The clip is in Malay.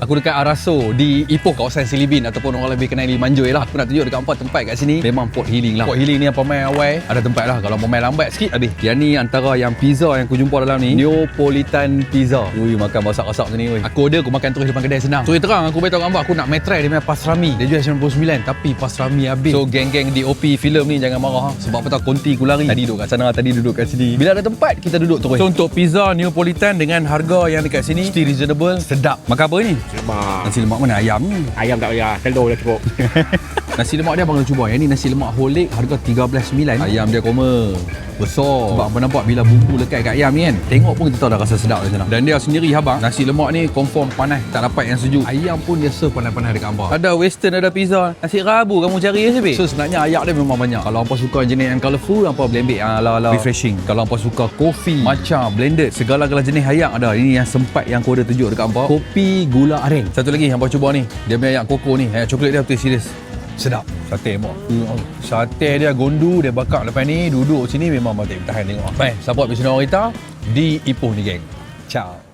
Aku dekat Araso di Ipoh, kawasan Silibin ataupun orang lebih kenal di Manjoy lah. Aku nak tunjuk dekat 4 tempat kat sini. Memang Port Healing lah. Port Healing ni yang pemain awal ada tempat lah. Kalau pemain lambat sikit habis. Yang ni antara yang pizza yang aku jumpa dalam ni, Neapolitan Pizza. Ui, makan masak-masak macam ni weh. Aku order, aku makan terus depan kedai senang. Terus terang aku beritahu gambar aku nak try dia punya pastrami. Dia jual 99 tapi pastrami habis. So geng-geng DOP filem ni jangan marah ha. Sebab apa tahu konti aku lari. Tadi duduk kat sana, tadi duduk kat sini. Bila ada tempat kita duduk terus. So untuk pizza Neapolitan dengan harga yang dekat sini still reasonable, sedap. Makan apa ni? Lemak. Nasi lemak mana? Ayam ni. Ayam tak payah, telur dah cukup. Nasi lemak dia abang nak cuba. Yang ni nasi lemak whole leg harga 13.9. Ayam dia koma besar. Sebab abang nampak bila bumbu lekat kat ayam ni kan, tengok pun kita tahu dah rasa sedap di sana. Dan dia sendiri abang, nasi lemak ni confirm panas, tak dapat yang sejuk. Ayam pun dia serve panas-panas dekat abang. Ada western, ada pizza. Nasi rabu kamu cari je sebab. So sebenarnya ayak dia memang banyak. Kalau hampa suka jenis yang colourful, hampa boleh ambil yang ala-ala refreshing. Kalau hampa suka kopi, matcha, blended, segala-gala jenis ayak ada. Ini yang sempat yang aku ada tunjuk dekat hampa. Kopi gula aren. Satu lagi hampa cuba ni. Dia punya ayak koko ni. Ayak coklat dia betul serius. Sedap. Sate mak. Sate dia gondu, dia bakar lepas ni duduk sini memang mati bertahan tengok. Baik, support Bisno Rita di Ipoh ni geng. Ciao.